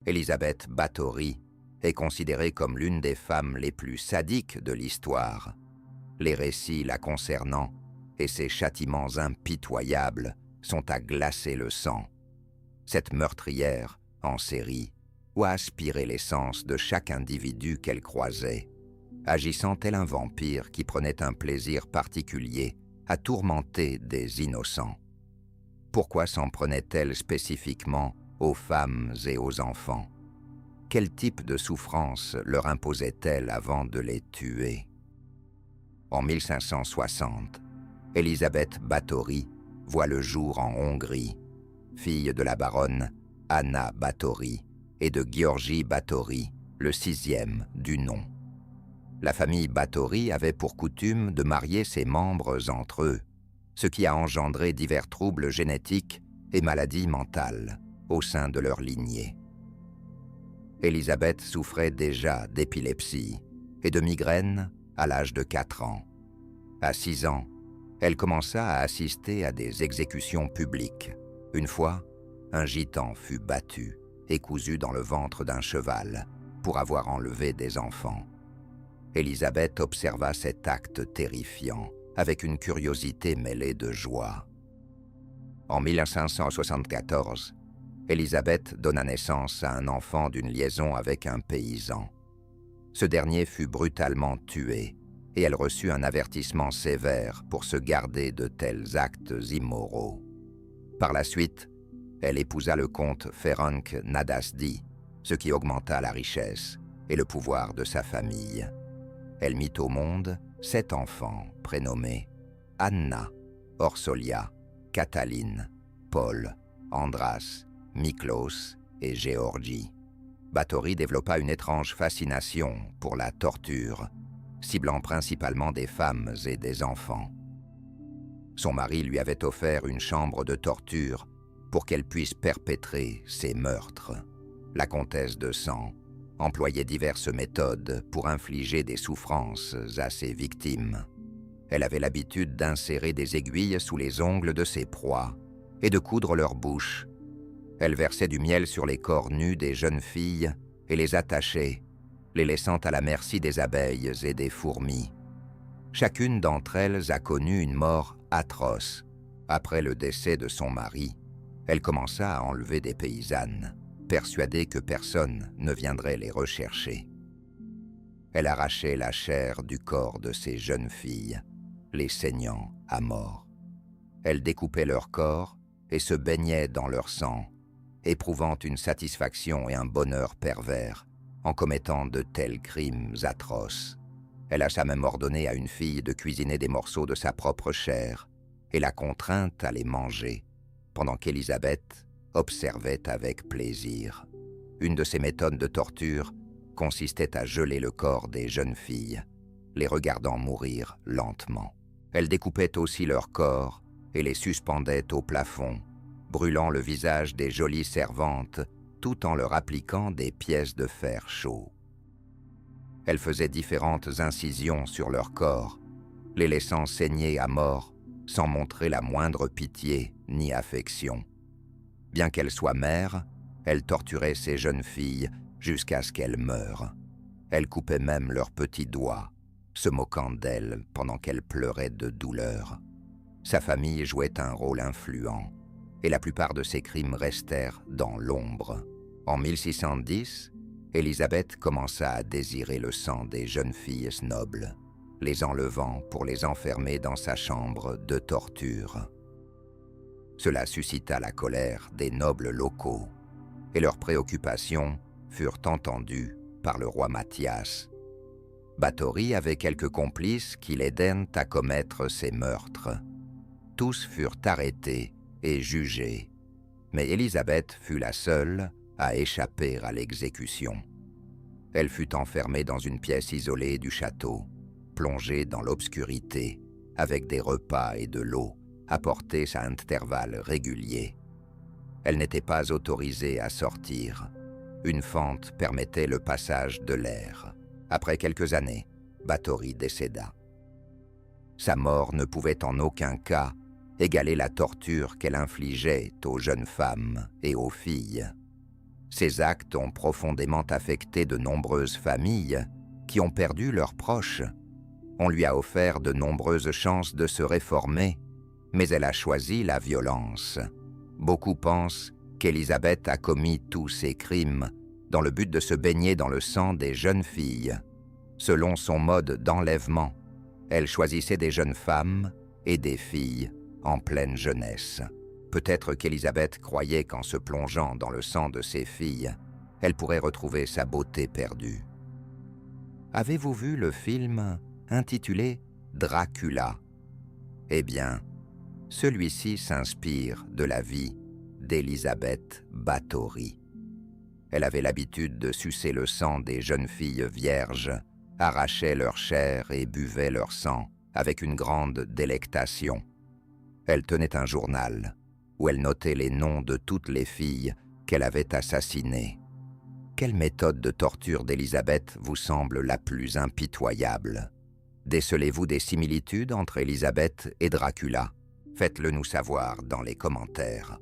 Élisabeth Báthory est considérée comme l'une des femmes les plus sadiques de l'histoire. Les récits la concernant et ses châtiments impitoyables sont à glacer le sang. Cette meurtrière, en série, ou à aspirer l'essence de chaque individu qu'elle croisait, agissant tel un vampire qui prenait un plaisir particulier à tourmenter des innocents. Pourquoi s'en prenait-elle spécifiquement aux femmes et aux enfants? Quel type de souffrance leur imposait-elle avant de les tuer? En 1560, Élisabeth Báthory voit le jour en Hongrie, fille de la baronne Anna Báthory et de György Báthory, le sixième du nom. La famille Báthory avait pour coutume de marier ses membres entre eux, ce qui a engendré divers troubles génétiques et maladies mentales au sein de leur lignée. Élisabeth souffrait déjà d'épilepsie et de migraine à l'âge de 4 ans. À 6 ans, elle commença à assister à des exécutions publiques. Une fois, un gitan fut battu et cousu dans le ventre d'un cheval pour avoir enlevé des enfants. Élisabeth observa cet acte terrifiant avec une curiosité mêlée de joie. En 1574, Élisabeth donna naissance à un enfant d'une liaison avec un paysan. Ce dernier fut brutalement tué et elle reçut un avertissement sévère pour se garder de tels actes immoraux. Par la suite, elle épousa le comte Ferenc Nadasdy, ce qui augmenta la richesse et le pouvoir de sa famille. Elle mit au monde 7 enfants prénommés Anna, Orsolia, Cataline, Paul, Andras, Miklos et Géorgie. Báthory développa une étrange fascination pour la torture, ciblant principalement des femmes et des enfants. Son mari lui avait offert une chambre de torture pour qu'elle puisse perpétrer ses meurtres. La comtesse de Sens employait diverses méthodes pour infliger des souffrances à ses victimes. Elle avait l'habitude d'insérer des aiguilles sous les ongles de ses proies et de coudre leur bouche. Elle versait du miel sur les corps nus des jeunes filles et les attachait, les laissant à la merci des abeilles et des fourmis. Chacune d'entre elles a connu une mort atroce. Après le décès de son mari, elle commença à enlever des paysannes, persuadée que personne ne viendrait les rechercher. Elle arrachait la chair du corps de ces jeunes filles, les saignant à mort. Elle découpait leur corps et se baignait dans leur sang, éprouvant une satisfaction et un bonheur pervers en commettant de tels crimes atroces. Elle a même ordonné à une fille de cuisiner des morceaux de sa propre chair et la contraint à les manger, pendant qu'Élisabeth observait avec plaisir. Une de ces méthodes de torture consistait à geler le corps des jeunes filles, les regardant mourir lentement. Elle découpait aussi leurs corps et les suspendait au plafond, brûlant le visage des jolies servantes tout en leur appliquant des pièces de fer chaud. Elle faisait différentes incisions sur leur corps, les laissant saigner à mort sans montrer la moindre pitié ni affection. Bien qu'elle soit mère, elle torturait ces jeunes filles jusqu'à ce qu'elles meurent. Elle coupait même leurs petits doigts, se moquant d'elles pendant qu'elles pleuraient de douleur. Sa famille jouait un rôle influent, et la plupart de ses crimes restèrent dans l'ombre. En 1610, Élisabeth commença à désirer le sang des jeunes filles nobles, les enlevant pour les enfermer dans sa chambre de torture. Cela suscita la colère des nobles locaux, et leurs préoccupations furent entendues par le roi Mathias. Báthory avait quelques complices qui l'aidèrent à commettre ces meurtres. Tous furent arrêtés et jugés, mais Élisabeth fut la seule à échapper à l'exécution. Elle fut enfermée dans une pièce isolée du château, plongée dans l'obscurité, avec des repas et de l'eau apportés à intervalles réguliers. Elle n'était pas autorisée à sortir. Une fente permettait le passage de l'air. Après quelques années, Báthory décéda. Sa mort ne pouvait en aucun cas égaler la torture qu'elle infligeait aux jeunes femmes et aux filles. Ces actes ont profondément affecté de nombreuses familles qui ont perdu leurs proches. On lui a offert de nombreuses chances de se réformer, mais elle a choisi la violence. Beaucoup pensent qu'Élisabeth a commis tous ces crimes dans le but de se baigner dans le sang des jeunes filles. Selon son mode d'enlèvement, elle choisissait des jeunes femmes et des filles en pleine jeunesse. Peut-être qu'Élisabeth croyait qu'en se plongeant dans le sang de ses filles, elle pourrait retrouver sa beauté perdue. Avez-vous vu le film intitulé Dracula? Eh bien, celui-ci s'inspire de la vie d'Élisabeth Báthory. Elle avait l'habitude de sucer le sang des jeunes filles vierges, arrachait leur chair et buvait leur sang avec une grande délectation. Elle tenait un journal où elle notait les noms de toutes les filles qu'elle avait assassinées. Quelle méthode de torture d'Élisabeth vous semble la plus impitoyable? Décelez-vous des similitudes entre Élisabeth et Dracula? Faites-le nous savoir dans les commentaires.